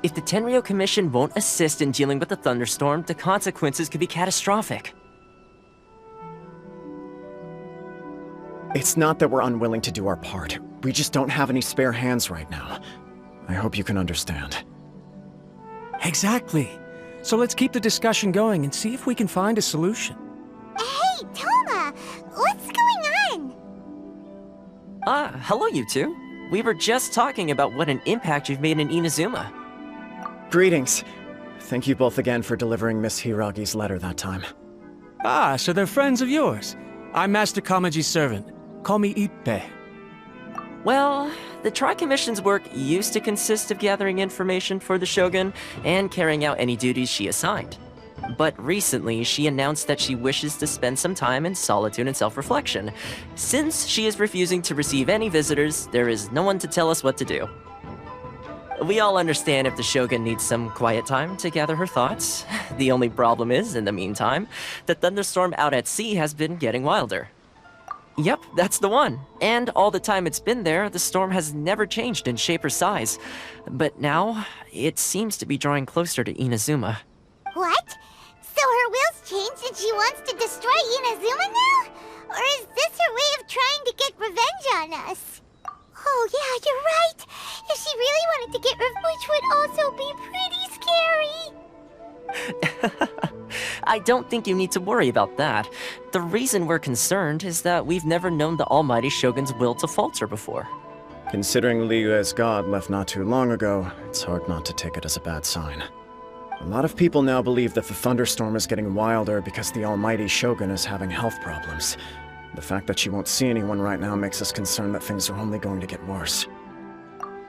If the Tenryou Commission won't assist in dealing with the thunderstorm, the consequences could be catastrophic. It's not that we're unwilling to do our part. We just don't have any spare hands right now. I hope you can understand. Exactly. So let's keep the discussion going and see if we can find a solution. Hey, Toma! What's going on? Hello you two. We were just talking about what an impact you've made in Inazuma. Greetings. Thank you both again for delivering Miss Hiragi's letter that time. Ah, so they're friends of yours. I'm Master Kamaji's servant. Call me Ippe. Well, the Tri-Commission's work used to consist of gathering information for the Shogun and carrying out any duties she assigned. But recently, she announced that she wishes to spend some time in solitude and self-reflection. Since she is refusing to receive any visitors, there is no one to tell us what to do. We all understand if the Shogun needs some quiet time to gather her thoughts. The only problem is, in the meantime, the thunderstorm out at sea has been getting wilder. Yep, that's the one. And all the time it's been there, the storm has never changed in shape or size. But now, it seems to be drawing closer to Inazuma. What? So her will's changed and she wants to destroy Inazuma now? Or is this her way of trying to get revenge on us? Oh yeah, you're right. If she really wanted to get revenge, which would also be pretty scary. I don't think you need to worry about that. The reason we're concerned is that we've never known the Almighty Shogun's will to falter before. Considering Liyue's god left not too long ago, it's hard not to take it as a bad sign. A lot of people now believe that the thunderstorm is getting wilder because the Almighty Shogun is having health problems. The fact that she won't see anyone right now makes us concerned that things are only going to get worse.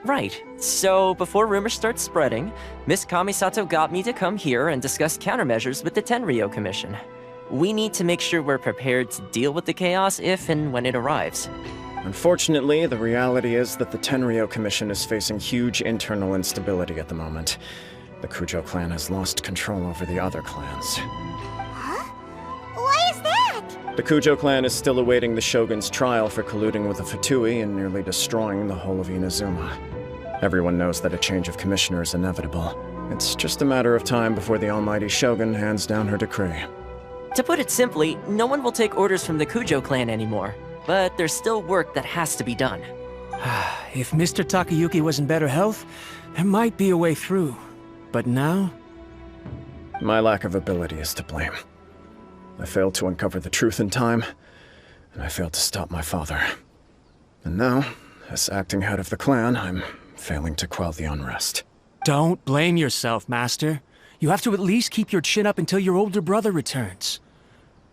Right. So, before rumors start spreading, Miss Kamisato got me to come here and discuss countermeasures with the Tenryou Commission. We need to make sure we're prepared to deal with the chaos if and when it arrives. Unfortunately, the reality is that the Tenryou Commission is facing huge internal instability at the moment. The Kujo clan has lost control over the other clans. Huh? Why is that? The Kujo clan is still awaiting the Shogun's trial for colluding with the Fatui and nearly destroying the whole of Inazuma. Everyone knows that a change of commissioner is inevitable. It's just a matter of time before the Almighty Shogun hands down her decree. To put it simply, no one will take orders from the Kujo clan anymore. But there's still work that has to be done. If Mr. Takayuki was in better health, there might be a way through. But now? My lack of ability is to blame. I failed to uncover the truth in time, and I failed to stop my father. And now, as acting head of the clan, I'm failing to quell the unrest. Don't blame yourself, Master. You have to at least keep your chin up until your older brother returns.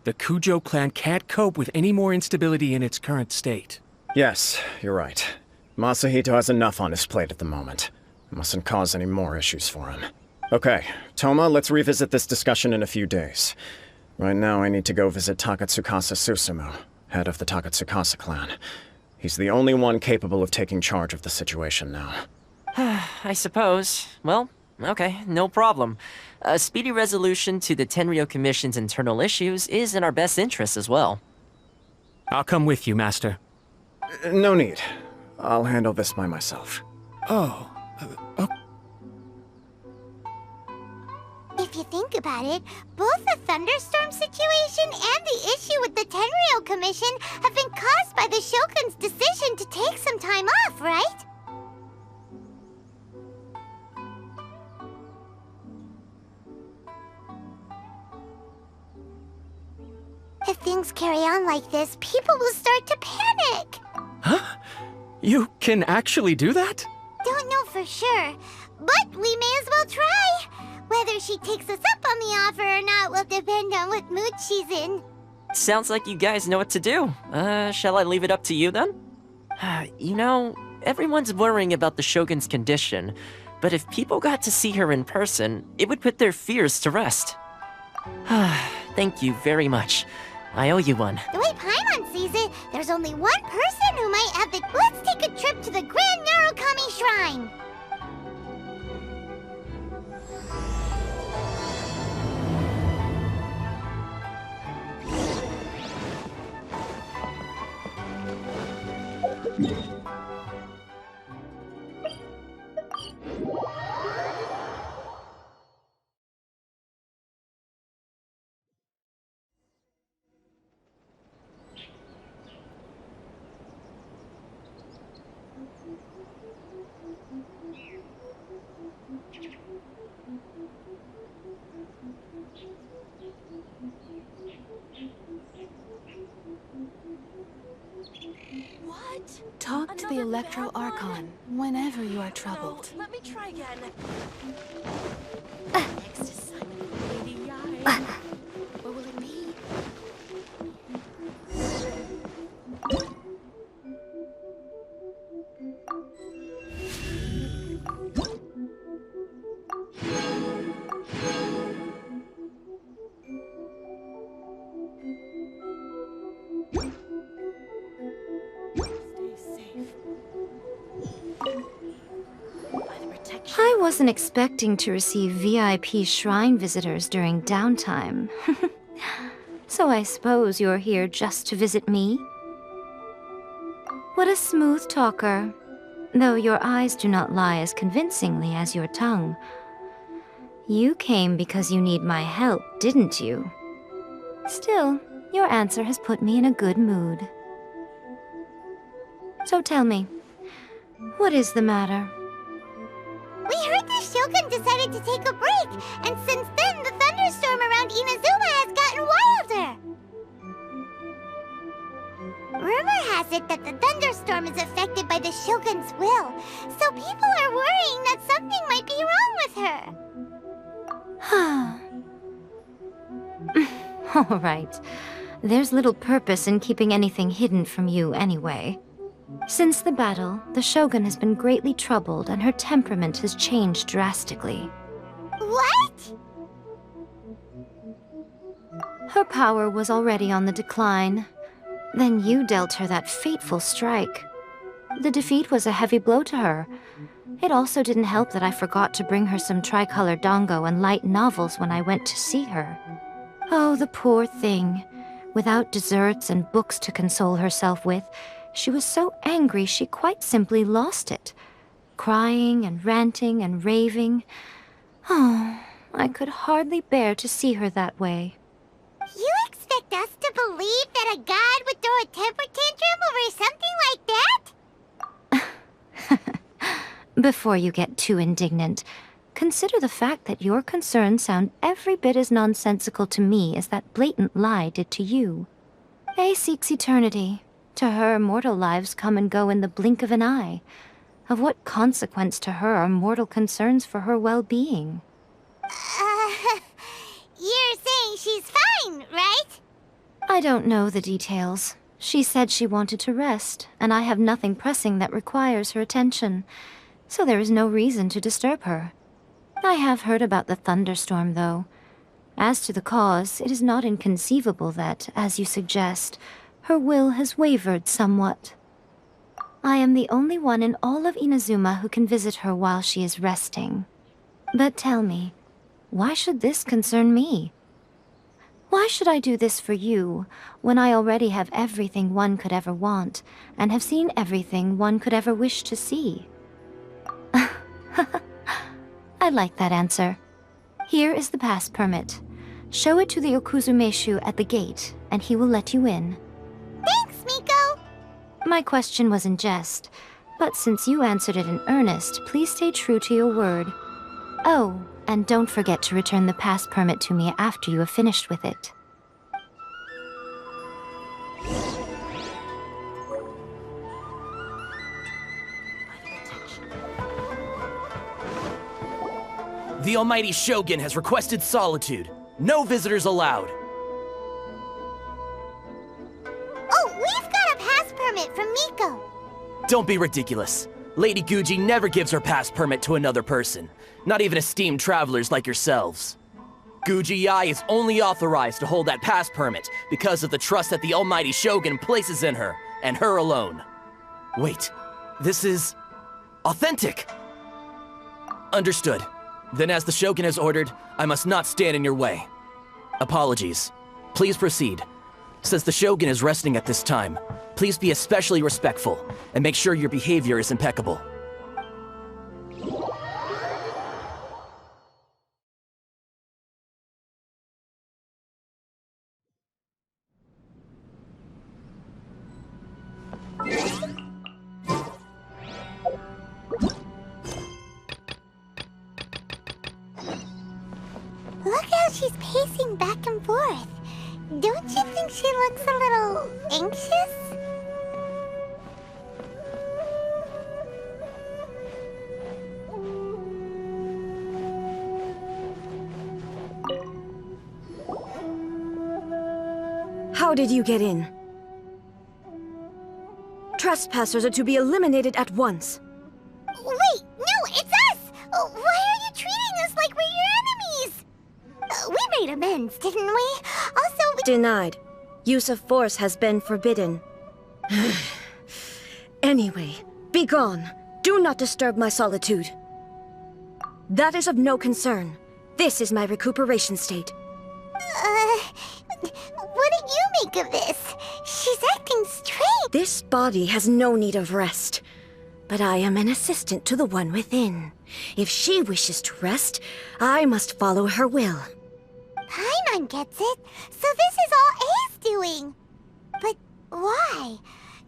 The Kujo clan can't cope with any more instability in its current state. Yes, you're right. Masahito has enough on his plate at the moment. It mustn't cause any more issues for him. Okay, Toma, let's revisit this discussion in a few days. Right now, I need to go visit Takatsukasa Susumu, head of the Takatsukasa clan. He's the only one capable of taking charge of the situation now. I suppose. Well, okay, no problem. A speedy resolution to the Tenryou Commission's internal issues is in our best interest as well. I'll come with you, Master. No need. I'll handle this by myself. Oh, If you think about it, both the thunderstorm situation and the issue with the Tenryou Commission have been caused by the Shogun's decision to take some time off, right? If things carry on like this, people will start to panic. huh? You can actually do that? Don't know for sure, but we may as well try. Whether she takes us up on the offer or not will depend on what mood she's in. Sounds like you guys know what to do. Shall I leave it up to you then? You know, everyone's worrying about the Shogun's condition, but if people got to see her in person, it would put their fears to rest. Thank you very much. I owe you one. The way Paimon sees it, there's only one person who might have the... Let's take a trip to the Grand Narukami Shrine! the Electro Archon whenever you are troubled. Let me try again. Next assignment, Lady Yai. What will it be? I wasn't expecting to receive VIP shrine visitors during downtime. So I suppose you're here just to visit me? What a smooth talker. Though your eyes do not lie as convincingly as your tongue. You came because you need my help, didn't you? Still, your answer has put me in a good mood. So tell me, what is the matter? We heard the Shogun decided to take a break, and since then the thunderstorm around Inazuma has gotten wilder. Rumor has it that the thunderstorm is affected by the Shogun's will, so people are worrying that something might be wrong with her. All right. There's little purpose in keeping anything hidden from you anyway. Since the battle, the Shogun has been greatly troubled and her temperament has changed drastically. What? Her power was already on the decline. Then you dealt her that fateful strike. The defeat was a heavy blow to her. It also didn't help that I forgot to bring her some tricolor dango and light novels when I went to see her. Oh, the poor thing. Without desserts and books to console herself with, she was so angry she quite simply lost it. Crying and ranting and raving. Oh, I could hardly bear to see her that way. You expect us to believe that a god would throw a temper tantrum over something like that? Before you get too indignant, consider the fact that your concerns sound every bit as nonsensical to me as that blatant lie did to you. A seeks eternity. To her, mortal lives come and go in the blink of an eye. Of what consequence to her are mortal concerns for her well-being? You're saying she's fine, right? I don't know the details. She said she wanted to rest, and I have nothing pressing that requires her attention, so there is no reason to disturb her. I have heard about the thunderstorm, though. As to the cause, it is not inconceivable that, as you suggest, her will has wavered somewhat. I am the only one in all of Inazuma who can visit her while she is resting. But tell me, why should this concern me? Why should I do this for you, when I already have everything one could ever want, and have seen everything one could ever wish to see? I like that answer. Here is the pass permit. Show it to the Okuzumeshu at the gate, and he will let you in. Thanks, Miko! My question was in jest, but since you answered it in earnest, please stay true to your word. Oh, and don't forget to return the pass permit to me after you have finished with it. The Almighty Shogun has requested solitude. No visitors allowed. Oh, we've got a pass permit from Miko. Don't be ridiculous. Lady Guji never gives her pass permit to another person, not even esteemed travelers like yourselves. Guji Yai is only authorized to hold that pass permit because of the trust that the Almighty Shogun places in her, and her alone. Wait, this is authentic. Understood. Then as the Shogun has ordered, I must not stand in your way. Apologies. Please proceed. Since the Shogun is resting at this time, please be especially respectful, and make sure your behavior is impeccable. Look how she's pacing back and forth. Don't you think she looks a little anxious? How did you get in? Trespassers are to be eliminated at once. Wait, no, it's us! Why are you treating us like we're your enemies? We made amends, didn't we? Also, we... Denied. Use of force has been forbidden. Anyway, be gone. Do not disturb my solitude. That is of no concern. This is my recuperation state. What do you make of this? She's acting strange. This body has no need of rest. But I am an assistant to the one within. If she wishes to rest, I must follow her will. Paimon gets it. So this is all A's doing. But why?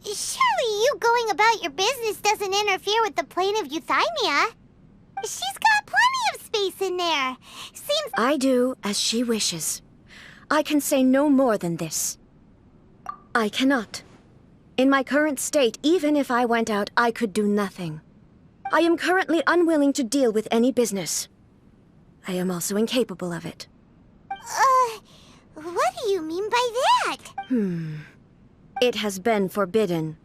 Surely you going about your business doesn't interfere with the plane of Euthymia. She's got plenty of space in there. Seems... I do as she wishes. I can say no more than this. I cannot. In my current state, even if I went out, I could do nothing. I am currently unwilling to deal with any business. I am also incapable of it. What do you mean by that? It has been forbidden.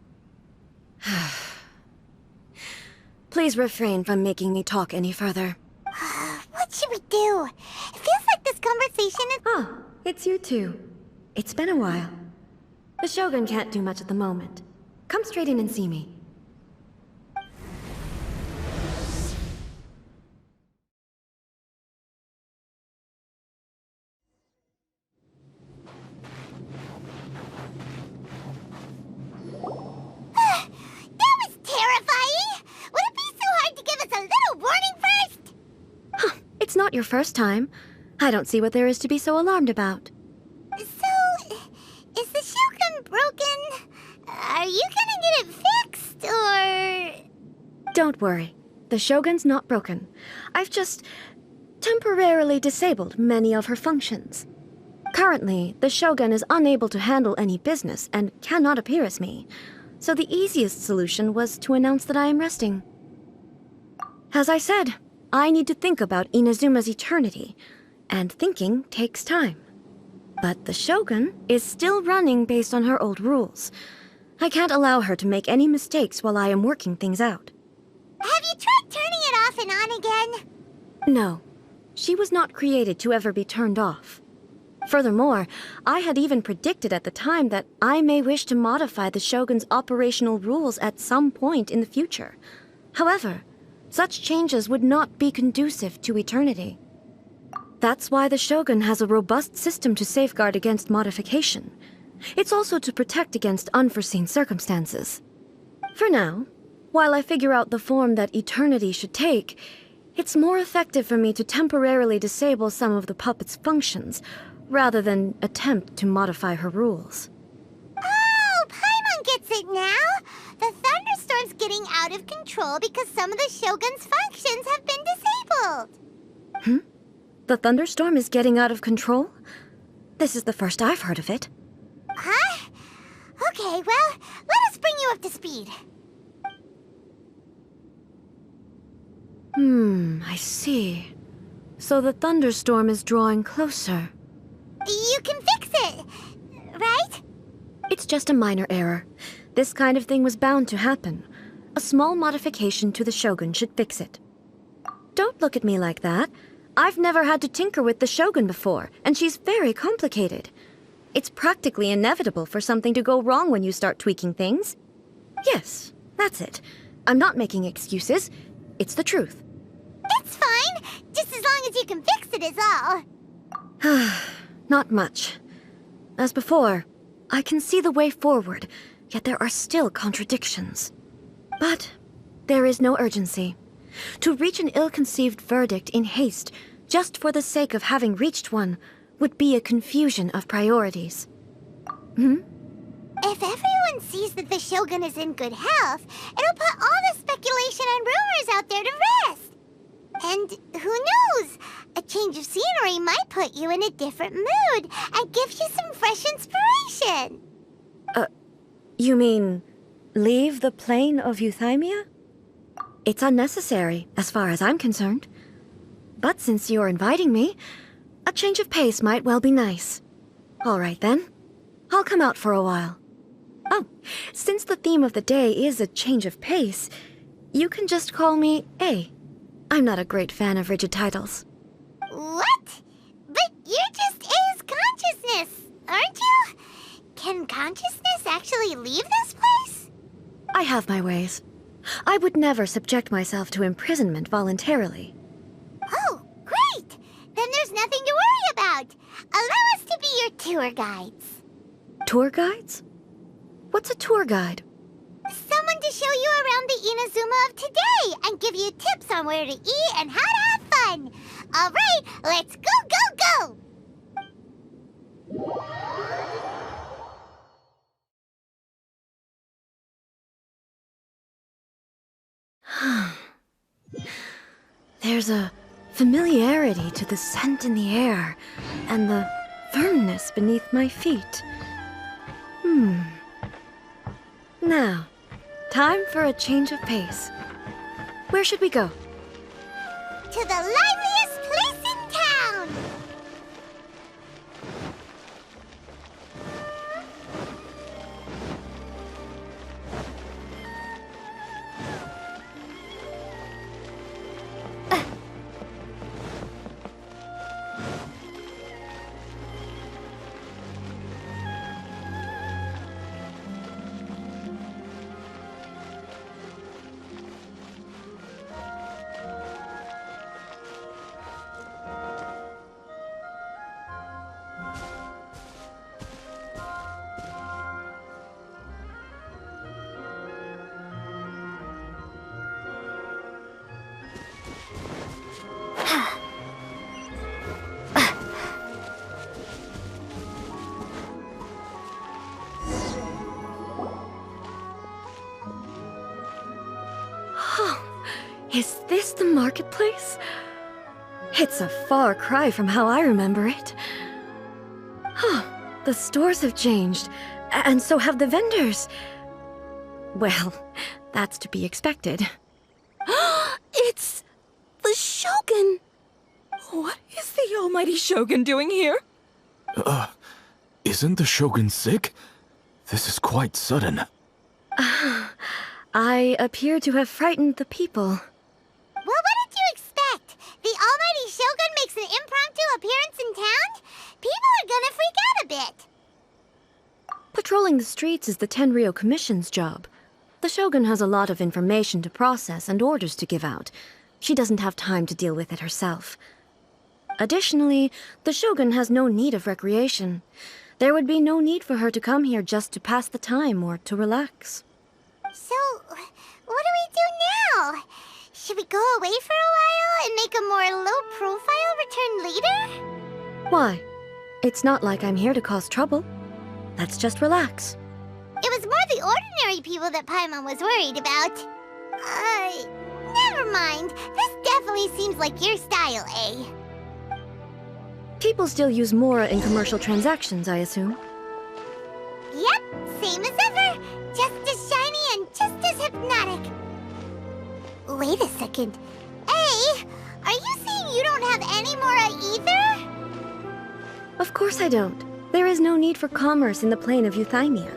Please refrain from making me talk any further. What should we do? It feels like this conversation is... Ah, it's you two. It's been a while. The Shogun can't do much at the moment. Come straight in and see me. That was terrifying! Would it be so hard to give us a little warning first? It's not your first time. I don't see what there is to be so alarmed about. So, is the Shogun broken? Are you gonna get it fixed, or...? Don't worry. The Shogun's not broken. I've just temporarily disabled many of her functions. Currently, the Shogun is unable to handle any business and cannot appear as me. So the easiest solution was to announce that I am resting. As I said, I need to think about Inazuma's eternity, and thinking takes time. But the Shogun is still running based on her old rules. I can't allow her to make any mistakes while I am working things out. Have you tried turning it off and on again? No. She was not created to ever be turned off. Furthermore, I had even predicted at the time that I may wish to modify the Shogun's operational rules at some point in the future. However, such changes would not be conducive to eternity. That's why the Shogun has a robust system to safeguard against modification. It's also to protect against unforeseen circumstances. For now, while I figure out the form that eternity should take, it's more effective for me to temporarily disable some of the puppet's functions, rather than attempt to modify her rules. Oh, Paimon gets it now! The thunderstorm's getting out of control because some of the Shogun's functions have been disabled. The thunderstorm is getting out of control? This is the first I've heard of it. Huh? Okay, well, let us bring you up to speed. I see. So the thunderstorm is drawing closer. You can fix it, right? It's just a minor error. This kind of thing was bound to happen. A small modification to the Shogun should fix it. Don't look at me like that. I've never had to tinker with the Shogun before, and she's very complicated. It's practically inevitable for something to go wrong when you start tweaking things. Yes, that's it. I'm not making excuses. It's the truth. It's fine, just as long as you can fix it is all. Not much. As before, I can see the way forward, yet there are still contradictions. But there is no urgency. To reach an ill-conceived verdict in haste, just for the sake of having reached one, would be a confusion of priorities. If everyone sees that the Shogun is in good health, it'll put all the speculation and rumors out there to rest. And who knows? A change of scenery might put you in a different mood and give you some fresh inspiration. You mean leave the plane of Euthymia? It's unnecessary, as far as I'm concerned. But since you're inviting me, a change of pace might well be nice. All right, then. I'll come out for a while. Oh, since the theme of the day is a change of pace, you can just call me A. I'm not a great fan of rigid titles. What? But you're just A's consciousness, aren't you? Can consciousness actually leave this place? I have my ways. I would never subject myself to imprisonment voluntarily. Oh, great! Then there's nothing to worry about. Allow us to be your tour guides. Tour guides? What's a tour guide? Someone to show you around the Inazuma of today and give you tips on where to eat and how to have fun. All right, let's go, go, go! There's a familiarity to the scent in the air and the firmness beneath my feet. Now, time for a change of pace. Where should we go? To the liveliest place in town! Is this the marketplace? It's a far cry from how I remember it. The stores have changed, and so have the vendors. Well, that's to be expected. It's the Shogun! What is the almighty Shogun doing here? Isn't the Shogun sick? This is quite sudden. I appear to have frightened the people. Well, what did you expect? The almighty Shogun makes an impromptu appearance in town? People are gonna freak out a bit. Patrolling the streets is the Tenryou Commission's job. The Shogun has a lot of information to process and orders to give out. She doesn't have time to deal with it herself. Additionally, the Shogun has no need of recreation. There would be no need for her to come here just to pass the time or to relax. So, what do we do now? Should we go away for a while and make a more low-profile return later? Why? It's not like I'm here to cause trouble. Let's just relax. It was more the ordinary people that Paimon was worried about. Never mind. This definitely seems like your style, eh? People still use Mora in commercial transactions, I assume. Yep, same as ever. Just as shiny and just as hypnotic. Wait a second. Hey, are you saying you don't have any Mora either? Of course I don't. There is no need for commerce in the plane of Euthymia.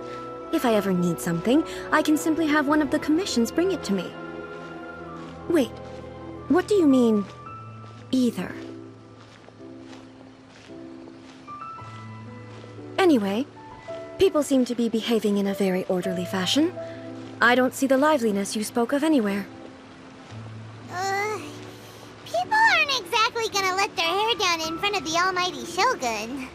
If I ever need something, I can simply have one of the commissions bring it to me. Wait, what do you mean, either? Anyway, people seem to be behaving in a very orderly fashion. I don't see the liveliness you spoke of anywhere. People aren't exactly gonna let their hair down in front of the almighty Shogun.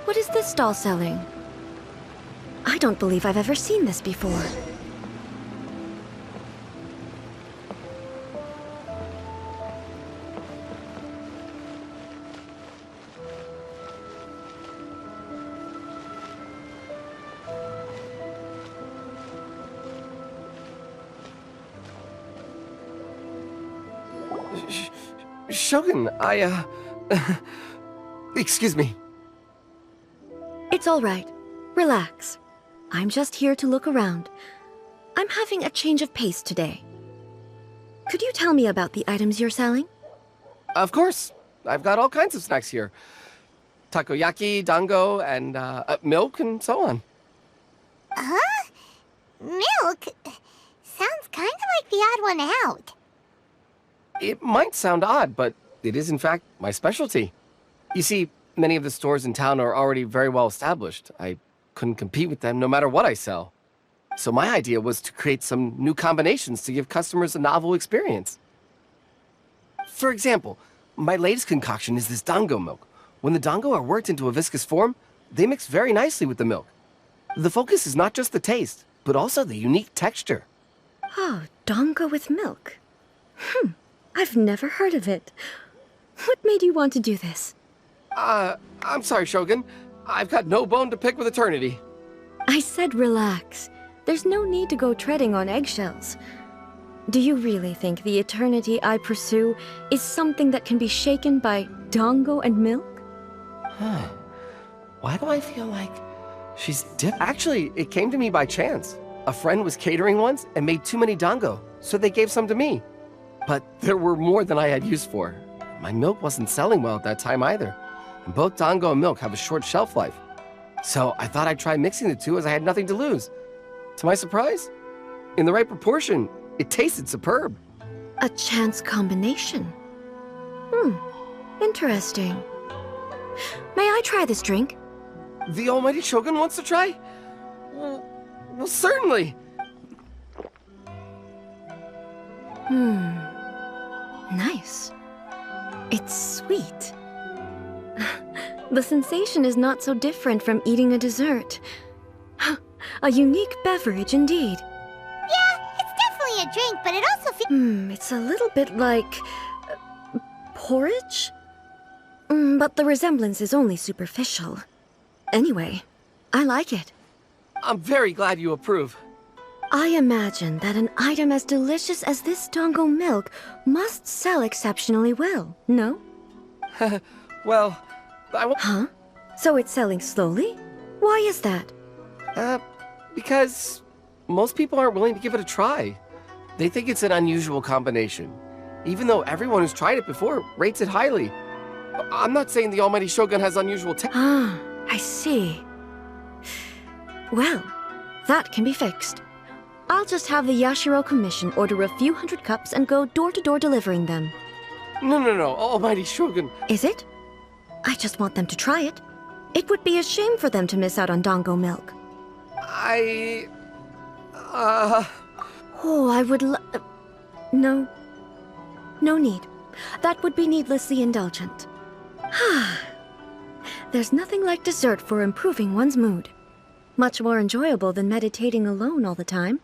What is this stall selling? I don't believe I've ever seen this before. Shogun, excuse me. It's all right. Relax. I'm just here to look around. I'm having a change of pace today. Could you tell me about the items you're selling? Of course. I've got all kinds of snacks here. Takoyaki, dango, and milk, and so on. Huh? Milk? Sounds kind of like the odd one out. It might sound odd, but it is in fact my specialty. You see, many of the stores in town are already very well established. I couldn't compete with them no matter what I sell. So my idea was to create some new combinations to give customers a novel experience. For example, my latest concoction is this dango milk. When the dango are worked into a viscous form, they mix very nicely with the milk. The focus is not just the taste, but also the unique texture. Oh, dango with milk. I've never heard of it. What made you want to do this? I'm sorry, Shogun. I've got no bone to pick with eternity. I said relax. There's no need to go treading on eggshells. Do you really think the eternity I pursue is something that can be shaken by dango and milk? Why do I feel like she's Actually, it came to me by chance. A friend was catering once and made too many dango, so they gave some to me. But there were more than I had use for. My milk wasn't selling well at that time either. And both dango and milk have a short shelf life. So I thought I'd try mixing the two as I had nothing to lose. To my surprise, in the right proportion, it tasted superb. A chance combination. Interesting. May I try this drink? The almighty Shogun wants to try? Well, certainly. Nice. It's sweet. The sensation is not so different from eating a dessert. A unique beverage indeed. Yeah, it's definitely a drink, but it also feels... It's a little bit like... porridge? But the resemblance is only superficial. Anyway, I like it. I'm very glad you approve. I imagine that an item as delicious as this dango milk must sell exceptionally well, no? Well, Huh? So it's selling slowly? Why is that? Because most people aren't willing to give it a try. They think it's an unusual combination, even though everyone who's tried it before rates it highly. I'm not saying the almighty Shogun has unusual I see. Well, that can be fixed. I'll just have the Yashiro Commission order a few hundred cups and go door-to-door delivering them. No, almighty Shogun. Is it? I just want them to try it. It would be a shame for them to miss out on dango milk. Oh, I would No. No need. That would be needlessly indulgent. There's nothing like dessert for improving one's mood. Much more enjoyable than meditating alone all the time.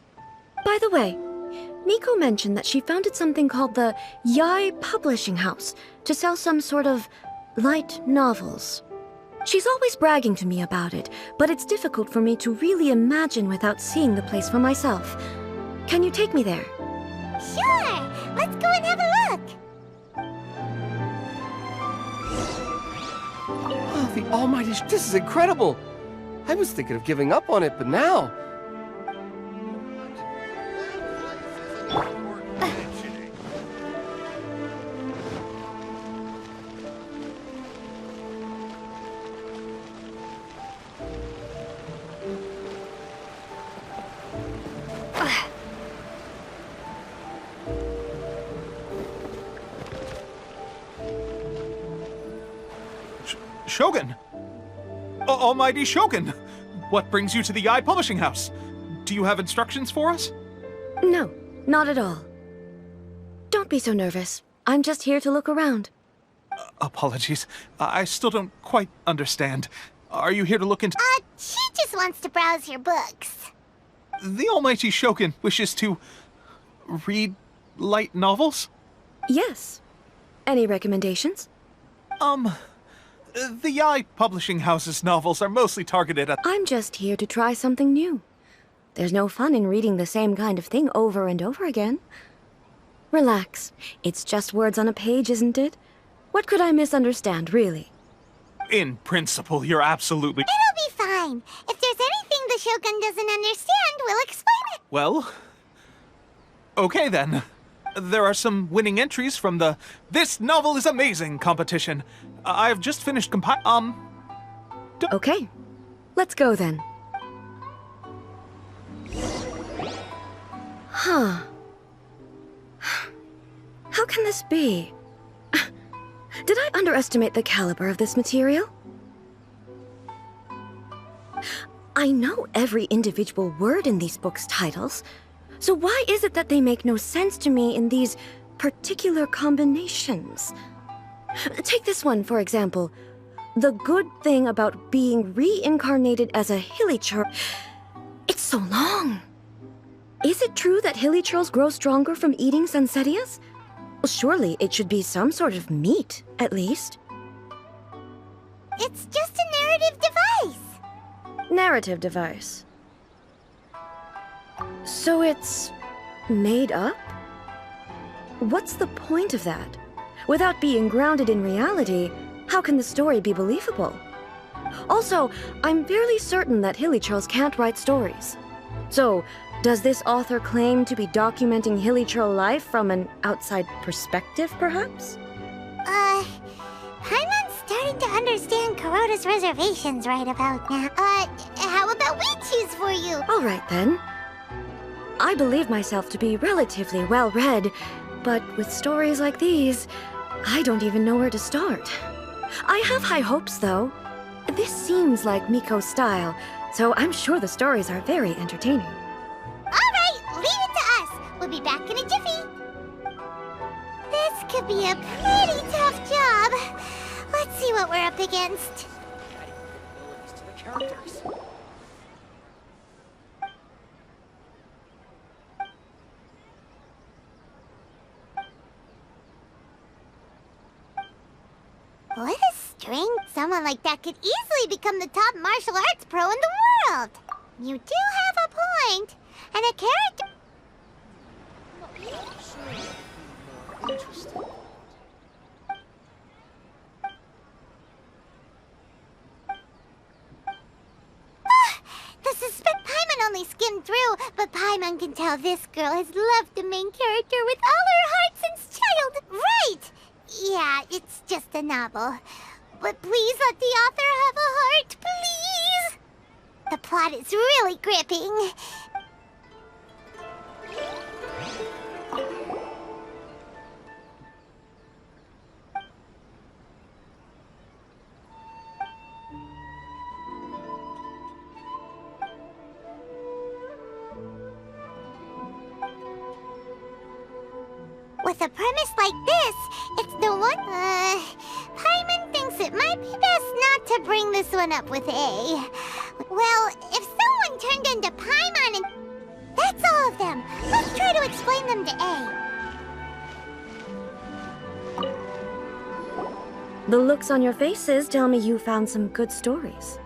By the way, Miko mentioned that she founded something called the Yai Publishing House to sell some sort of light novels. She's always bragging to me about it, but it's difficult for me to really imagine without seeing the place for myself. Can you take me there? Sure! Let's go and have a look! Oh, the almighty this is incredible! I was thinking of giving up on it, but now... Shogun! Almighty Shogun! What brings you to the Yai Publishing House? Do you have instructions for us? No, not at all. Don't be so nervous. I'm just here to look around. Apologies. I still don't quite understand. Are you here to look into... She just wants to browse your books. The Almighty Shogun wishes to... read light novels? Yes. Any recommendations? The Yai Publishing House's novels are mostly targeted at... I'm just here to try something new. There's no fun in reading the same kind of thing over and over again. Relax. It's just words on a page, isn't it? What could I misunderstand, really? In principle, you're absolutely... It'll be fine. If there's anything the Shogun doesn't understand, we'll explain it. Well... okay then. There are some winning entries from the This Novel is Amazing competition. I've just finished Okay, let's go then. Huh. How can this be? Did I underestimate the caliber of this material? I know every individual word in these books' titles, so why is it that they make no sense to me in these particular combinations? Take this one, for example. The good thing about being reincarnated as a hilichurl. It's so long. Is it true that hilichurls grow stronger from eating Sansetias? Well, surely it should be some sort of meat, at least. It's just a narrative device. Narrative device. So it's made up? What's the point of that? Without being grounded in reality, how can the story be believable? Also, I'm fairly certain that hilichurls can't write stories. So, does this author claim to be documenting hilichurl life from an outside perspective, perhaps? Paimon's starting to understand Kuroda's reservations right about now. How about we choose for you? All right, then. I believe myself to be relatively well-read, but with stories like these, I don't even know where to start. I have high hopes, though. This seems like Miko's style, so I'm sure the stories are very entertaining. All right, leave it to us. We'll be back in a jiffy. This could be a pretty tough job. Let's see what we're up against. What a strength! Someone like that could easily become the top martial arts pro in the world! You do have a point, and a character... The suspense Paimon only skimmed through, but Paimon can tell this girl has loved the main character with all her heart since child. Right! Yeah, it's just a novel. But please let the author have a heart, please! The plot is really gripping. With a premise like this, it's the one... Paimon thinks it might be best not to bring this one up with A. Well, if someone turned into Paimon and... That's all of them. Let's try to explain them to A. The looks on your faces tell me you found some good stories.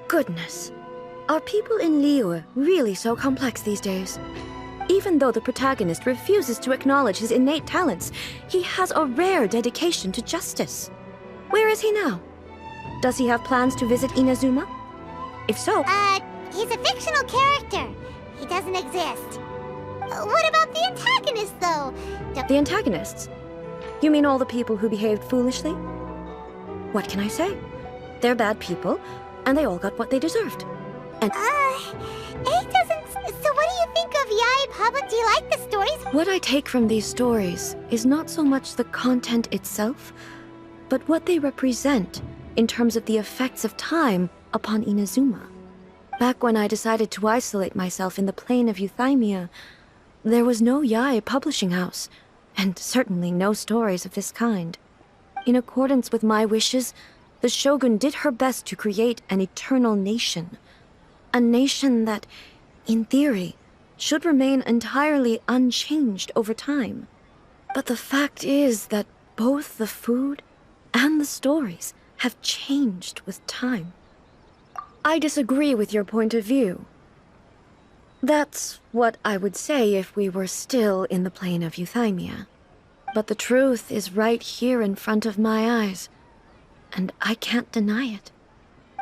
Goodness. Are people in Liyue really so complex these days? Even though the protagonist refuses to acknowledge his innate talents, he has a rare dedication to justice. Where is he now? Does he have plans to visit Inazuma? If so... he's a fictional character. He doesn't exist. What about the antagonists, though? The antagonists? You mean all the people who behaved foolishly? What can I say? They're bad people, and they all got what they deserved. And it doesn't... So what do you think of Yae Pablo? Do you like the stories? What I take from these stories is not so much the content itself, but what they represent in terms of the effects of time upon Inazuma. Back when I decided to isolate myself in the plain of Euthymia, there was no Yae publishing house, and certainly no stories of this kind. In accordance with my wishes, the Shogun did her best to create an eternal nation. A nation that, in theory, should remain entirely unchanged over time. But the fact is that both the food and the stories have changed with time. I disagree with your point of view. That's what I would say if we were still in the plain of Euthymia. But the truth is right here in front of my eyes, and I can't deny it.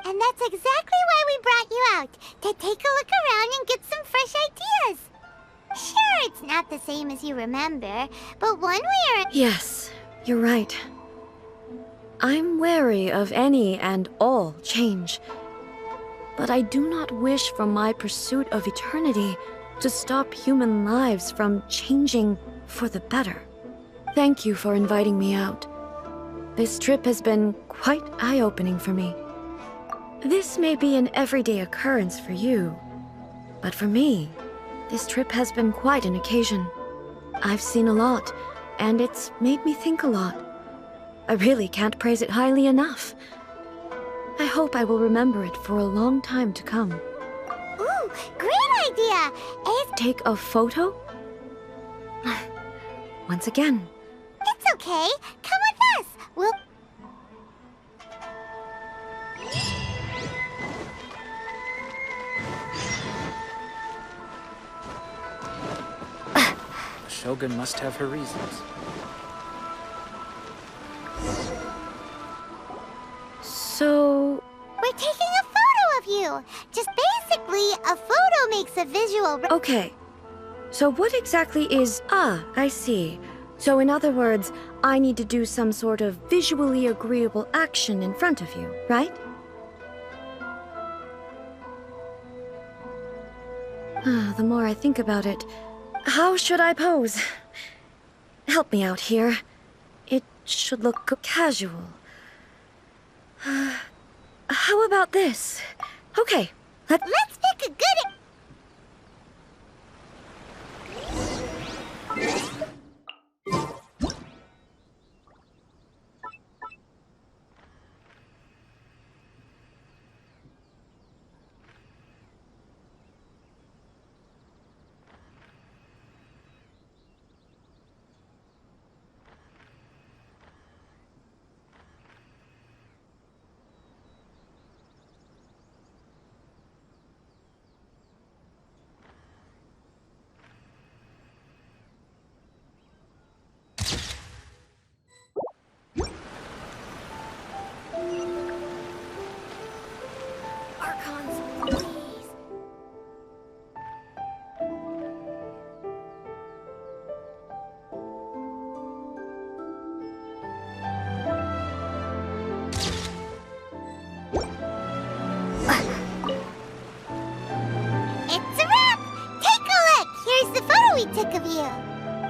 And that's exactly why we brought you out, to take a look around and get some fresh ideas. Sure, it's not the same as you remember, but one way or... Yes, you're right. I'm wary of any and all change. But I do not wish for my pursuit of eternity to stop human lives from changing for the better. Thank you for inviting me out. This trip has been quite eye-opening for me. This may be an everyday occurrence for you, but for me, this trip has been quite an occasion. I've seen a lot, and it's made me think a lot. I really can't praise it highly enough. I hope I will remember it for a long time to come. Ooh, great idea! Take a photo? Once again. It's okay. Come with us. We'll... The Shogun must have her reasons. So... We're taking a photo of you! Just basically, a photo makes a visual... Okay. So what exactly is... Ah, I see. So in other words, I need to do some sort of visually agreeable action in front of you, right? The more I think about it, how should I pose? Help me out here. It should look casual. How about this? Okay, let's pick a good...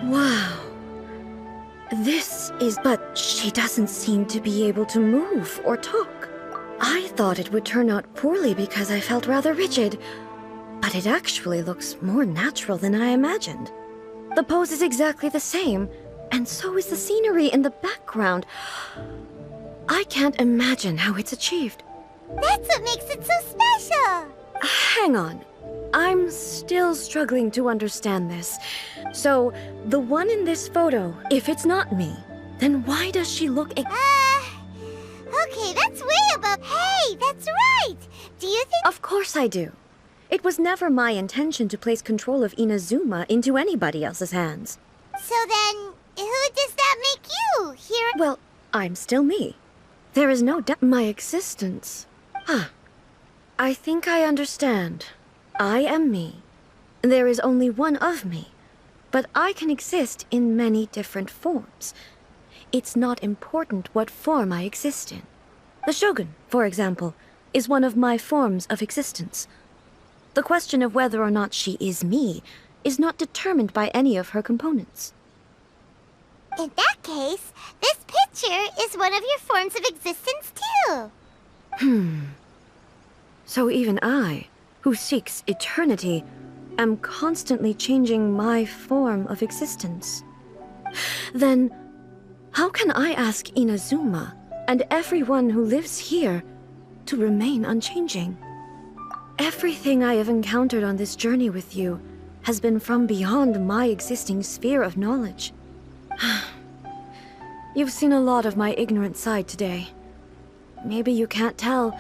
Wow. This is... But she doesn't seem to be able to move or talk. I thought it would turn out poorly because I felt rather rigid. But it actually looks more natural than I imagined. The pose is exactly the same, and so is the scenery in the background. I can't imagine how it's achieved. That's what makes it so special! Hang on. I'm still struggling to understand this. So, the one in this photo, if it's not me, then why does she look okay, that's way above... Hey, that's right! Do you think... Of course I do. It was never my intention to place control of Inazuma into anybody else's hands. So then, who does that make you here? Well, I'm still me. There is no doubt my existence. I think I understand. I am me. There is only one of me, but I can exist in many different forms. It's not important what form I exist in. The Shogun, for example, is one of my forms of existence. The question of whether or not she is me is not determined by any of her components. In that case, this picture is one of your forms of existence too. So even I, who seeks eternity, am constantly changing my form of existence. Then, how can I ask Inazuma and everyone who lives here to remain unchanging? Everything I have encountered on this journey with you has been from beyond my existing sphere of knowledge. You've seen a lot of my ignorant side today. Maybe you can't tell,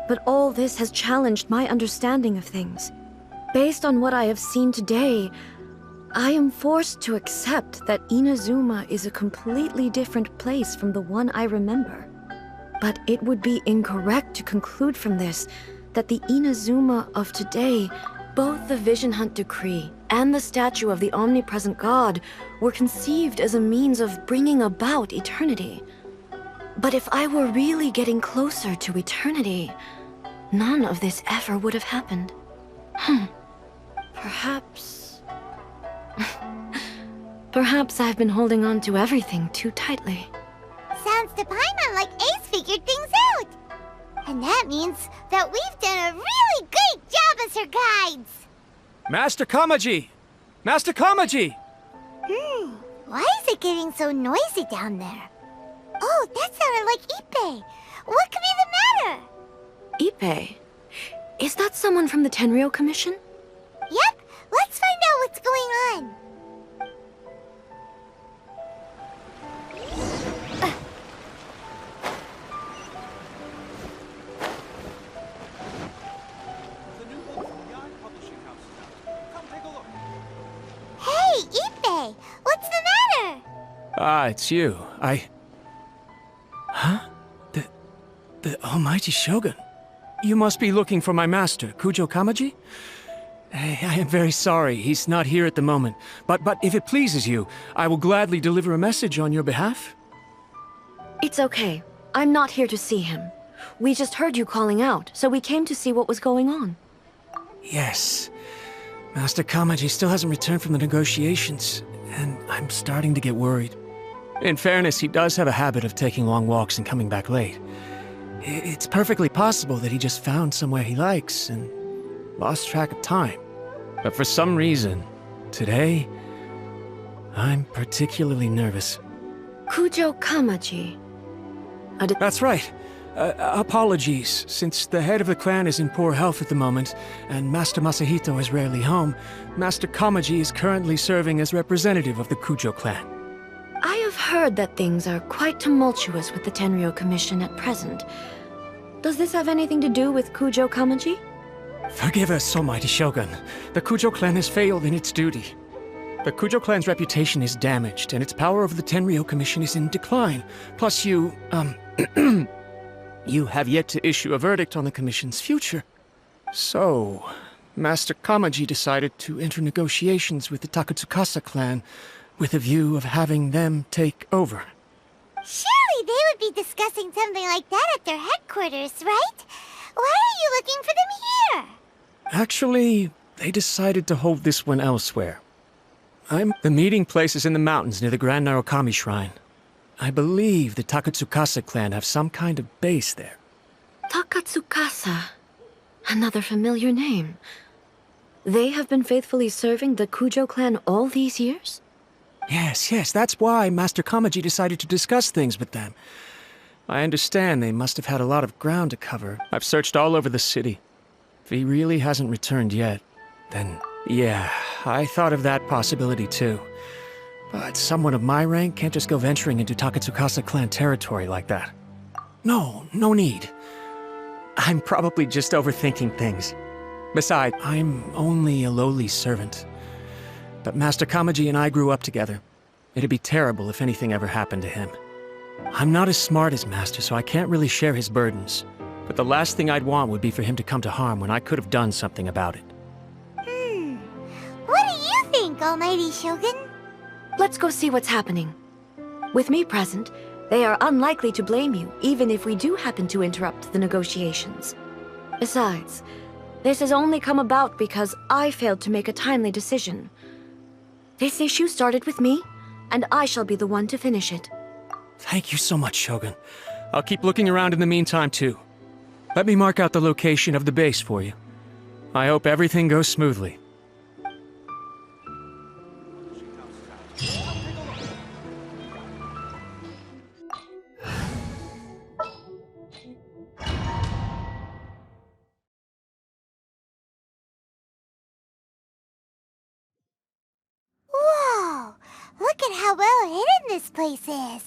but all this has challenged my understanding of things. Based on what I have seen today, I am forced to accept that Inazuma is a completely different place from the one I remember. But it would be incorrect to conclude from this that the Inazuma of today, both the Vision Hunt Decree and the statue of the omnipresent god, were conceived as a means of bringing about eternity. But if I were really getting closer to eternity, none of this ever would have happened. Perhaps... Perhaps I've been holding on to everything too tightly. Sounds to Paimon like Ace figured things out. And that means that we've done a really great job as her guides. Master Kamaji! Master Kamaji! Why is it getting so noisy down there? Oh, that sounded like Ippei. What could be the matter? Ippei? Is that someone from the Tenryou Commission? Yep, let's find out what's going on. Hey, Ippei! What's the matter? Ah, it's you. Huh? The almighty Shogun. You must be looking for my master, Kujo Kamaji? I am very sorry, he's not here at the moment. But if it pleases you, I will gladly deliver a message on your behalf. It's okay. I'm not here to see him. We just heard you calling out, so we came to see what was going on. Yes. Master Kamaji still hasn't returned from the negotiations, and I'm starting to get worried. In fairness, he does have a habit of taking long walks and coming back late. It's perfectly possible that he just found somewhere he likes and lost track of time. But for some reason, today, I'm particularly nervous. Kujo Kamaji. That's right. Apologies, since the head of the clan is in poor health at the moment, and Master Masahito is rarely home, Master Kamaji is currently serving as representative of the Kujo clan. I have heard that things are quite tumultuous with the Tenryou Commission at present. Does this have anything to do with Kujo Kamaji? Forgive us, almighty Shogun. The Kujo clan has failed in its duty. The Kujo clan's reputation is damaged, and its power over the Tenryou Commission is in decline. Plus you, you have yet to issue a verdict on the Commission's future. So, Master Kamaji decided to enter negotiations with the Takatsukasa clan with a view of having them take over. Surely they would be discussing something like that at their headquarters, right? Why are you looking for them here? Actually, they decided to hold this one elsewhere. The meeting place is in the mountains near the Grand Narukami Shrine. I believe the Takatsukasa clan have some kind of base there. Takatsukasa. Another familiar name. They have been faithfully serving the Kujo clan all these years? Yes, that's why Master Kamaji decided to discuss things with them. I understand they must have had a lot of ground to cover. I've searched all over the city. If he really hasn't returned yet, then yeah, I thought of that possibility too. But someone of my rank can't just go venturing into Takatsukasa clan territory like that. No need. I'm probably just overthinking things. Besides, I'm only a lowly servant. But Master Kamaji and I grew up together. It'd be terrible if anything ever happened to him. I'm not as smart as Master, so I can't really share his burdens. But the last thing I'd want would be for him to come to harm when I could have done something about it. What do you think, almighty Shogun? Let's go see what's happening. With me present, they are unlikely to blame you, even if we do happen to interrupt the negotiations. Besides, this has only come about because I failed to make a timely decision. This issue started with me, and I shall be the one to finish it. Thank you so much, Shogun. I'll keep looking around in the meantime, too. Let me mark out the location of the base for you. I hope everything goes smoothly. Whoa! Look at how well hidden this place is.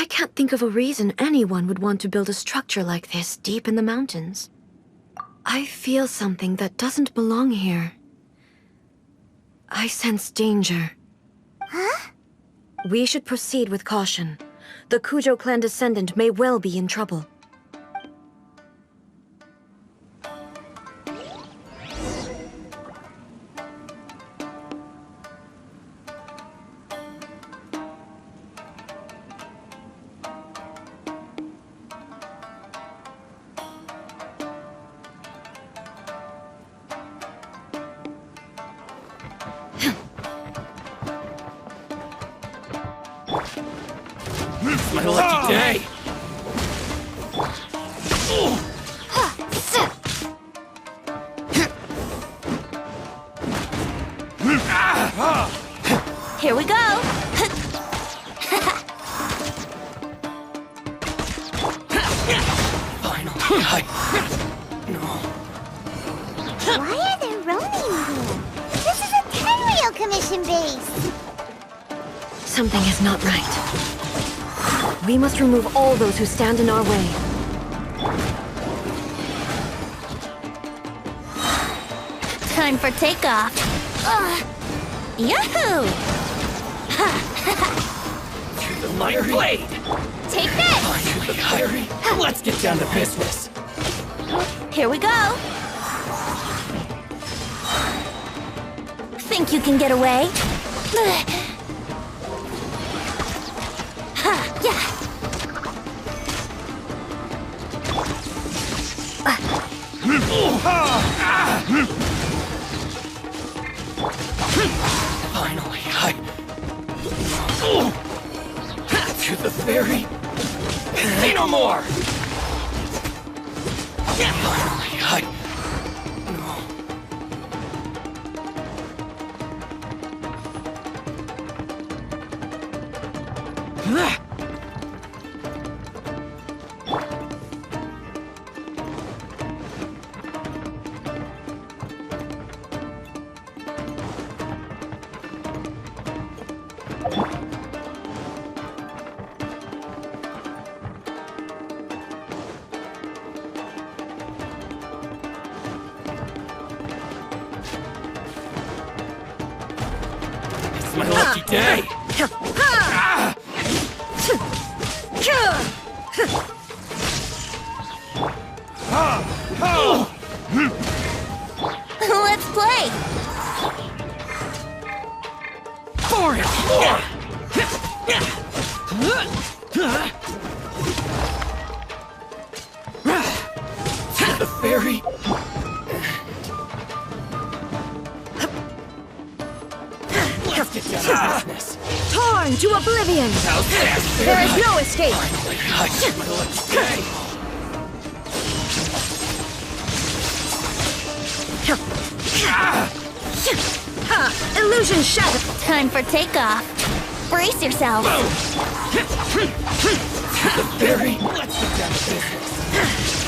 I can't think of a reason anyone would want to build a structure like this deep in the mountains. I feel something that doesn't belong here. I sense danger. Huh? We should proceed with caution. The Kujo clan descendant may well be in trouble. It's my lucky day! Here we go! Finally, Why are there Ronin here? This is a Tenryou commission base! Something is not right. We must remove all those who stand in our way. Time for takeoff. Yahoo! Through the lighter blade! Take this! Through the fiery! Let's get down to business! Here we go! Think you can get away? Ha! Yeah! Finally, through the ferry! Say no more! Finally, It's my lucky day! Let's play! For it! To the ferry! Let's get down to business! Torn to oblivion! How's this? There is no escape! Finally, my lucky day! Ha! Illusion shattered! Time for takeoff. Brace yourselves. The ferry! Let's get down to business!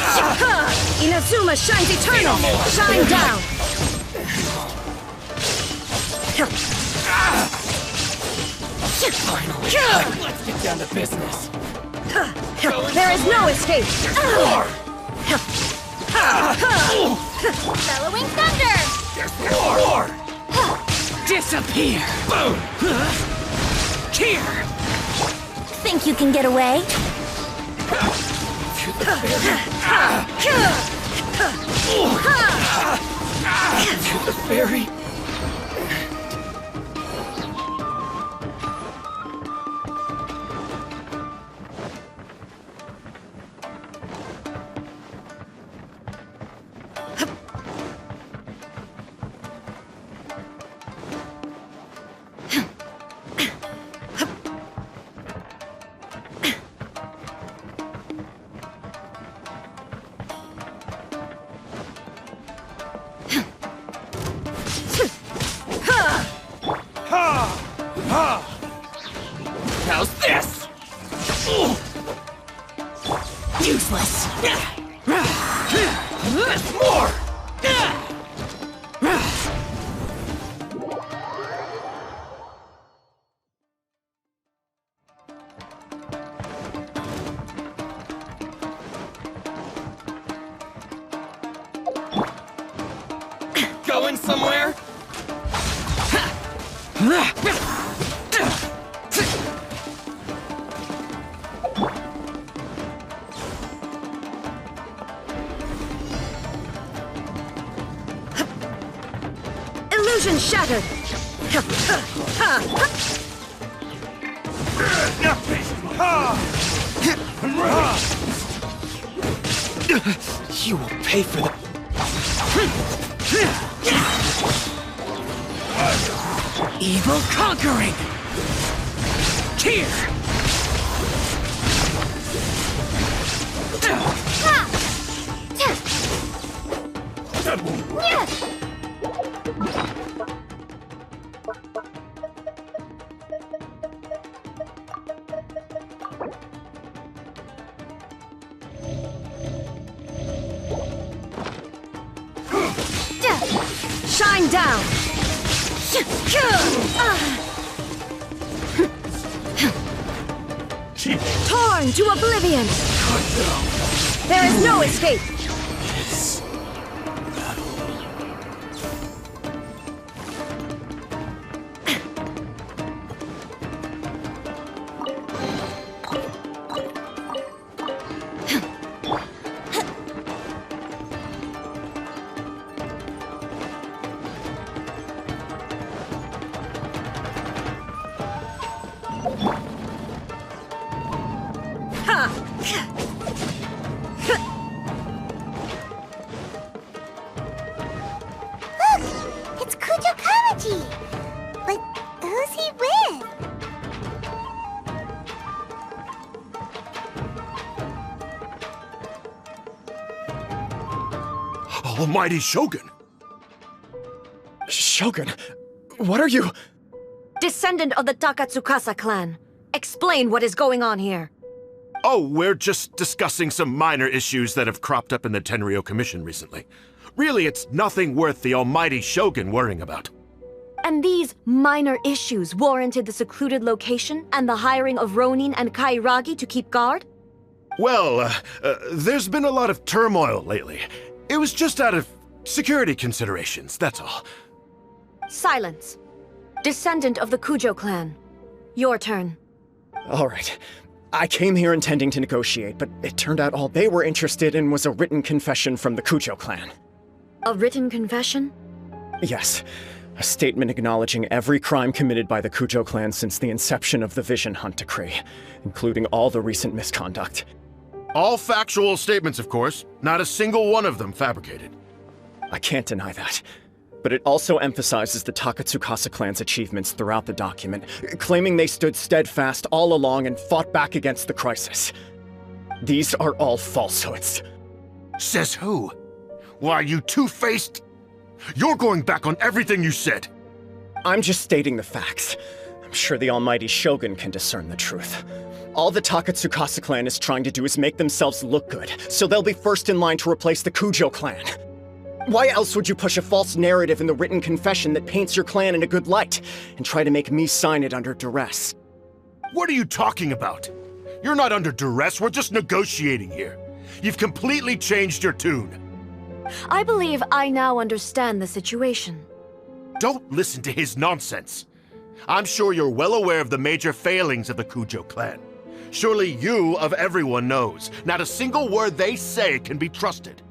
Ha! Inazuma shines eternal! Shine down! Finally, let's get down to business! There is no escape! More! Bellowing thunder! There's more! Disappear! Boom! Here! Think you can get away? To the ferry! To the ferry! How's this? Useless! There's more! going somewhere? Illusion shattered! You will pay for that. Evil conquering! Here! Shine down! Torn to oblivion! There is no escape! It's Kujo Kamaji! But who's he with? Almighty Shogun! Shogun, what are you? Descendant of the Takatsukasa clan, explain what is going on here. Oh, we're just discussing some minor issues that have cropped up in the Tenryou Commission recently. Really, it's nothing worth the almighty Shogun worrying about. And these minor issues warranted the secluded location and the hiring of Ronin and Kairagi to keep guard? Well, there's been a lot of turmoil lately. It was just out of security considerations, that's all. Silence. Descendant of the Kujo clan. Your turn. All right. I came here intending to negotiate, but it turned out all they were interested in was a written confession from the Kujo clan. A written confession? Yes. A statement acknowledging every crime committed by the Kujo clan since the inception of the Vision Hunt Decree, including all the recent misconduct. All factual statements, of course. Not a single one of them fabricated. I can't deny that. But it also emphasizes the Takatsukasa clan's achievements throughout the document, claiming they stood steadfast all along and fought back against the crisis. These are all falsehoods. Says who? Why, you two-faced... You're going back on everything you said. I'm just stating the facts. I'm sure the almighty Shogun can discern the truth. All the Takatsukasa clan is trying to do is make themselves look good, so they'll be first in line to replace the Kujo clan. Why else would you push a false narrative in the written confession that paints your clan in a good light, and try to make me sign it under duress? What are you talking about? You're not under duress, we're just negotiating here. You've completely changed your tune. I believe I now understand the situation. Don't listen to his nonsense. I'm sure you're well aware of the major failings of the Kujo clan. Surely you, of everyone, knows. Not a single word they say can be trusted.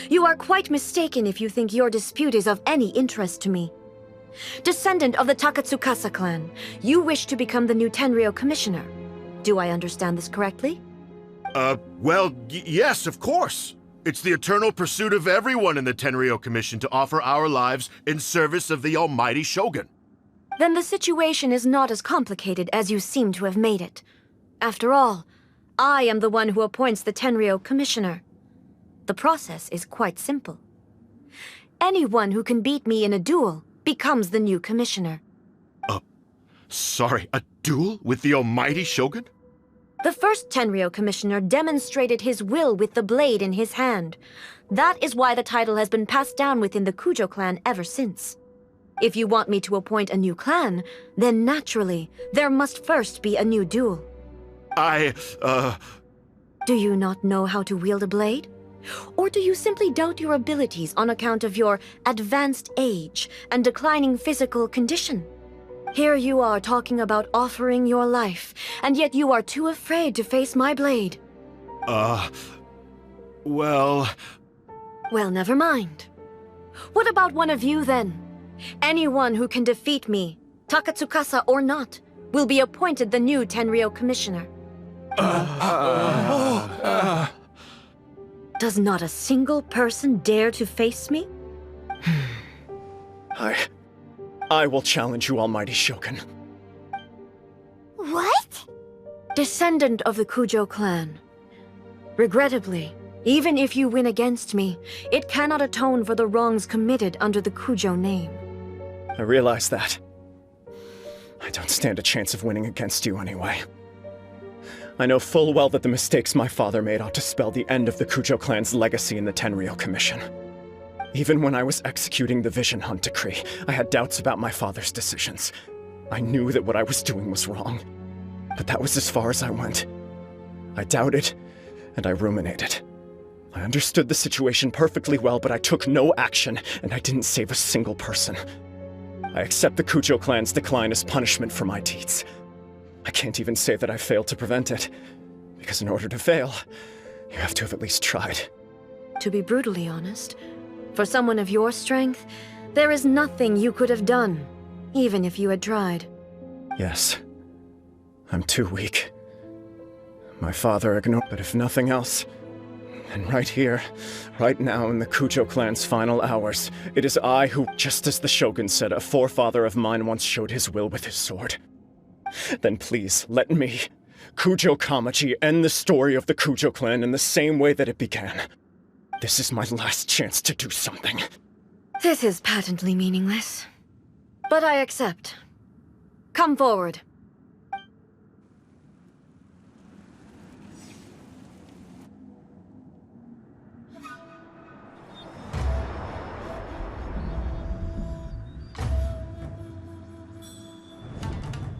You are quite mistaken if you think your dispute is of any interest to me. Descendant of the Takatsukasa clan, you wish to become the new Tenryou commissioner. Do I understand this correctly? Well, yes, of course. It's the eternal pursuit of everyone in the Tenryou Commission to offer our lives in service of the almighty Shogun. Then the situation is not as complicated as you seem to have made it. After all, I am the one who appoints the Tenryou commissioner. The process is quite simple. Anyone who can beat me in a duel becomes the new commissioner. Sorry, a duel with the almighty Shogun? The first Tenryou commissioner demonstrated his will with the blade in his hand. That is why the title has been passed down within the Kujo clan ever since. If you want me to appoint a new clan, then naturally, there must first be a new duel. Do you not know how to wield a blade? Or do you simply doubt your abilities on account of your advanced age and declining physical condition? Here you are talking about offering your life, and yet you are too afraid to face my blade. Well... Well, never mind. What about one of you, then? Anyone who can defeat me, Takatsukasa or not, will be appointed the new Tenryou Commissioner. Does not a single person dare to face me? I will challenge you, Almighty Shogun. What? Descendant of the Kujo clan. Regrettably, even if you win against me, it cannot atone for the wrongs committed under the Kujo name. I realize that. I don't stand a chance of winning against you anyway. I know full well that the mistakes my father made ought to spell the end of the Kujo clan's legacy in the Tenryou Commission. Even when I was executing the Vision Hunt decree, I had doubts about my father's decisions. I knew that what I was doing was wrong. But that was as far as I went. I doubted, and I ruminated. I understood the situation perfectly well, but I took no action, and I didn't save a single person. I accept the Kujo clan's decline as punishment for my deeds. I can't even say that I failed to prevent it, because in order to fail, you have to have at least tried. To be brutally honest, for someone of your strength, there is nothing you could have done, even if you had tried. Yes. I'm too weak. My father ignored, but if nothing else, and right here, right now in the Kujo clan's final hours, it is I who, just as the Shogun said, a forefather of mine once showed his will with his sword. Then please, let me, Kujo Kamaji, end the story of the Kujo clan in the same way that it began. This is my last chance to do something. This is patently meaningless. But I accept. Come forward.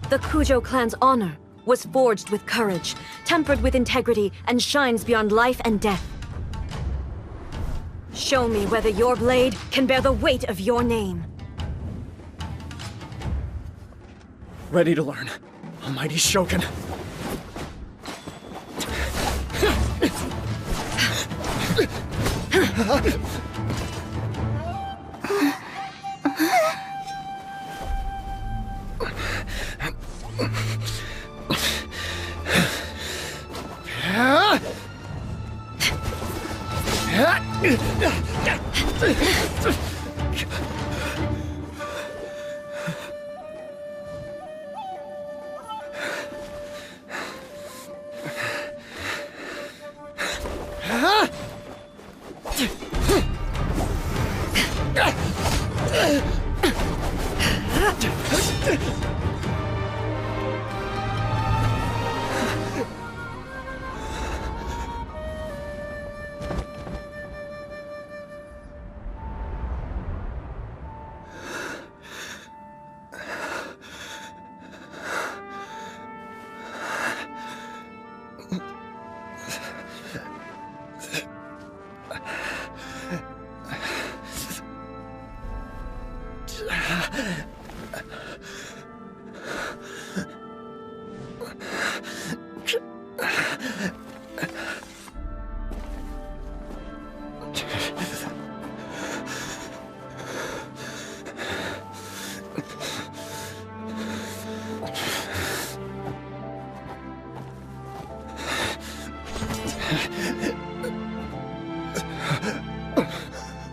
The Kujo clan's honor was forged with courage, tempered with integrity, and shines beyond life and death. Show me whether your blade can bear the weight of your name. Ready to learn, Almighty Shogun.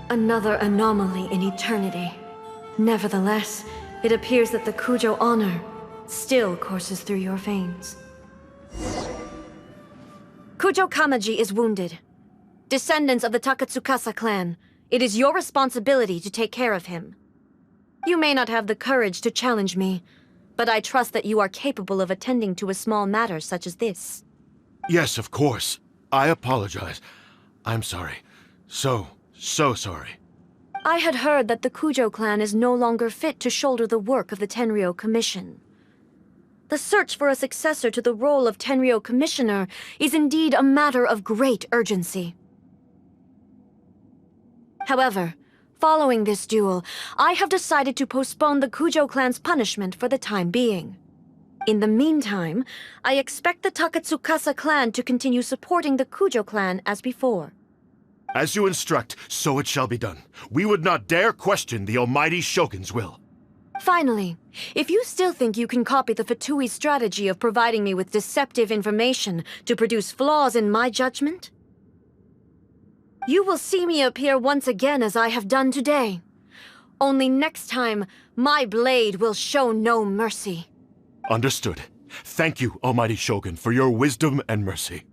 Another anomaly in eternity. Nevertheless, it appears that the Kujo honor still courses through your veins. Kujo Kamaji is wounded. Descendants of the Takatsukasa clan, it is your responsibility to take care of him. You may not have the courage to challenge me, but I trust that you are capable of attending to a small matter such as this. Yes, of course. I apologize. I'm sorry. So sorry. I had heard that the Kujo clan is no longer fit to shoulder the work of the Tenryou Commission. The search for a successor to the role of Tenryou Commissioner is indeed a matter of great urgency. However, following this duel, I have decided to postpone the Kujo clan's punishment for the time being. In the meantime, I expect the Takatsukasa clan to continue supporting the Kujo clan as before. As you instruct, so it shall be done. We would not dare question the almighty Shogun's will. Finally, if you still think you can copy the Fatui strategy of providing me with deceptive information to produce flaws in my judgment, you will see me appear once again as I have done today. Only next time, my blade will show no mercy. Understood. Thank you, almighty Shogun, for your wisdom and mercy.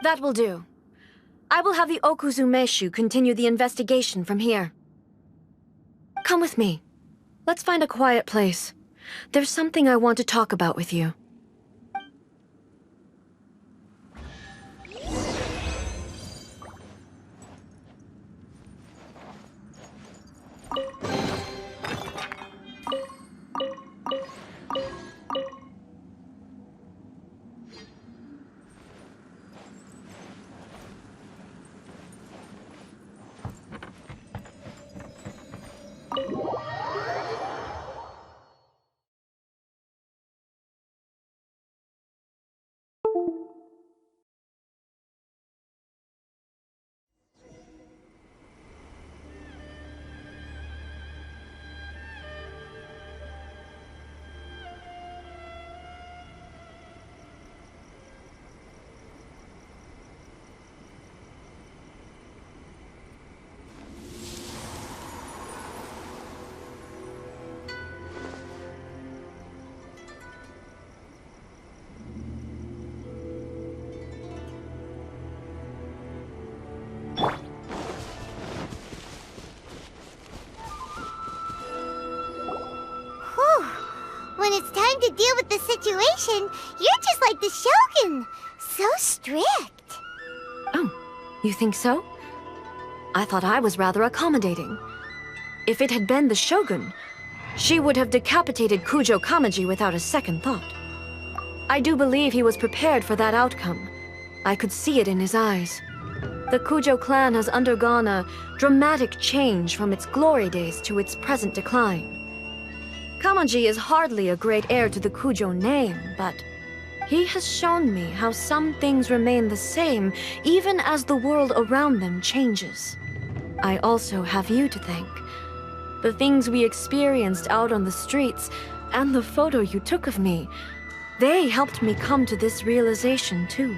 That will do. I will have the Okuzumeshu continue the investigation from here. Come with me. Let's find a quiet place. There's something I want to talk about with you. When it's time to deal with the situation, you're just like the Shogun. So strict. Oh, you think so? I thought I was rather accommodating. If it had been the Shogun, she would have decapitated Kujo Kamaji without a second thought. I do believe he was prepared for that outcome. I could see it in his eyes. The Kujo clan has undergone a dramatic change from its glory days to its present decline. Kamaji is hardly a great heir to the Kujo name, but he has shown me how some things remain the same even as the world around them changes. I also have you to thank. The things we experienced out on the streets and the photo you took of me, they helped me come to this realization too.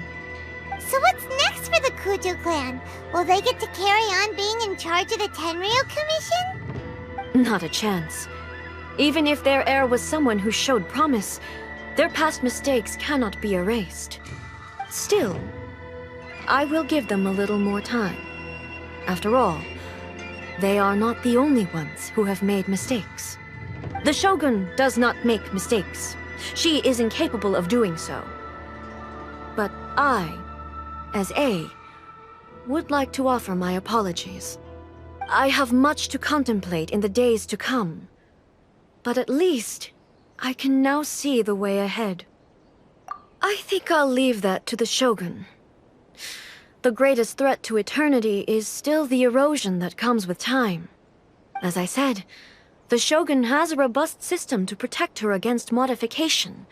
So what's next for the Kujo clan? Will they get to carry on being in charge of the Tenryou Commission? Not a chance. Even if their heir was someone who showed promise, their past mistakes cannot be erased. Still, I will give them a little more time. After all, they are not the only ones who have made mistakes. The Shogun does not make mistakes. She is incapable of doing so. But I, as A, would like to offer my apologies. I have much to contemplate in the days to come. But at least, I can now see the way ahead. I think I'll leave that to the Shogun. The greatest threat to eternity is still the erosion that comes with time. As I said, the Shogun has a robust system to protect her against modification.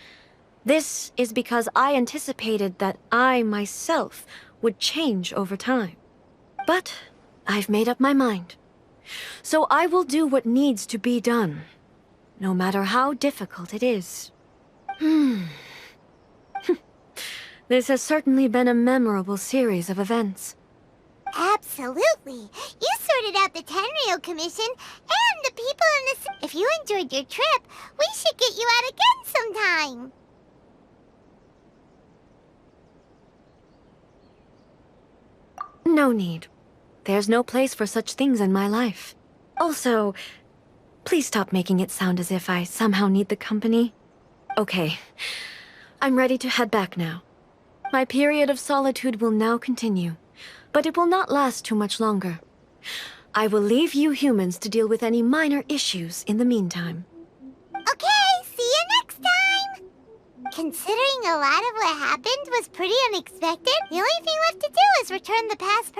This is because I anticipated that I myself would change over time. But I've made up my mind. So I will do what needs to be done, no matter how difficult it is. This has certainly been a memorable series of events. Absolutely. You sorted out the Tenryou Commission and the people in the... If you enjoyed your trip, we should get you out again sometime. No need. There's no place for such things in my life. Also, please stop making it sound as if I somehow need the company. Okay, I'm ready to head back now. My period of solitude will now continue, but it will not last too much longer. I will leave you humans to deal with any minor issues in the meantime. Okay, see you next time! Considering a lot of what happened was pretty unexpected, the only thing left to do is return the past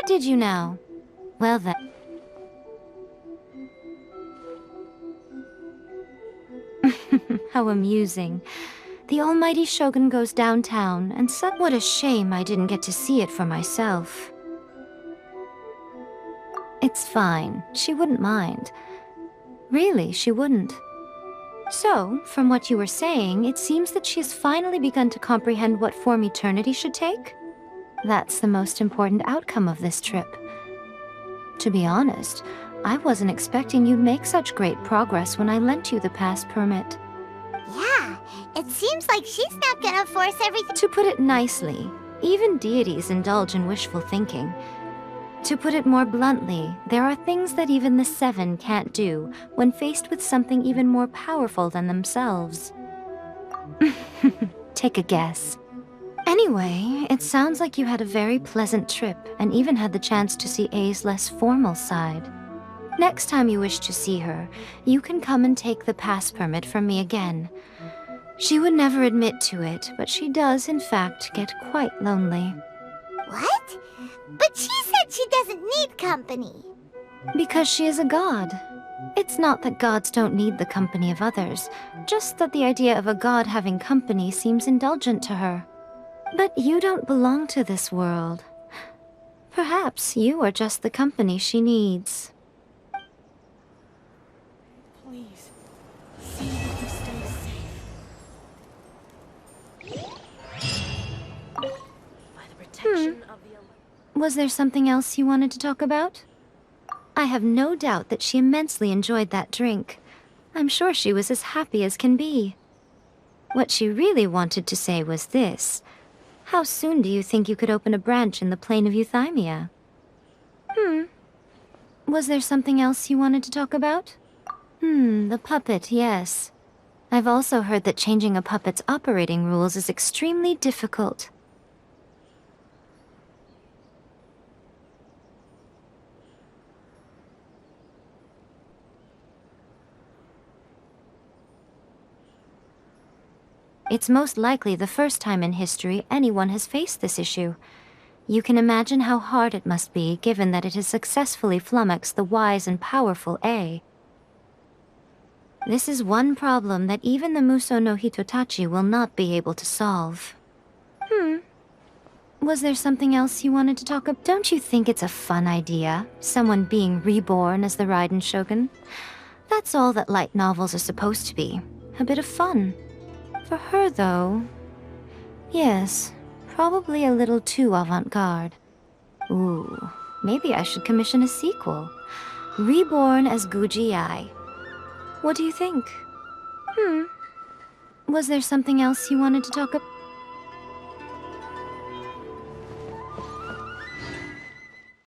Did you now? Well then. How amusing. The almighty Shogun goes downtown, and what a shame I didn't get to see it for myself. It's fine. She wouldn't mind. Really, she wouldn't. So, from what you were saying, it seems that she has finally begun to comprehend what form eternity should take? That's the most important outcome of this trip. To be honest, I wasn't expecting you'd make such great progress when I lent you the pass permit. Yeah, it seems like she's not gonna force everything. To put it nicely, even deities indulge in wishful thinking. To put it more bluntly, there are things that even the Seven can't do when faced with something even more powerful than themselves. Take a guess. Anyway, it sounds like you had a very pleasant trip and even had the chance to see A's less formal side. Next time you wish to see her, you can come and take the pass permit from me again. She would never admit to it, but she does in fact get quite lonely. What? But she said she doesn't need company. Because she is a god. It's not that gods don't need the company of others, just that the idea of a god having company seems indulgent to her. But you don't belong to this world. Perhaps you are just the company she needs. Please, see that you stay safe. By the protection of the... Was there something else you wanted to talk about? I have no doubt that she immensely enjoyed that drink. I'm sure she was as happy as can be. What she really wanted to say was this. How soon do you think you could open a branch in the plain of Euthymia? Was there something else you wanted to talk about? The puppet, yes. I've also heard that changing a puppet's operating rules is extremely difficult. It's most likely the first time in history anyone has faced this issue. You can imagine how hard it must be, given that it has successfully flummoxed the wise and powerful A. This is one problem that even the Muso no Hitotachi will not be able to solve. Was there something else you wanted to talk about? Don't you think it's a fun idea, someone being reborn as the Raiden Shogun? That's all that light novels are supposed to be. A bit of fun. For her, though... Yes, probably a little too avant-garde. Ooh, maybe I should commission a sequel. Reborn as Guji Ai. What do you think? Was there something else you wanted to talk about?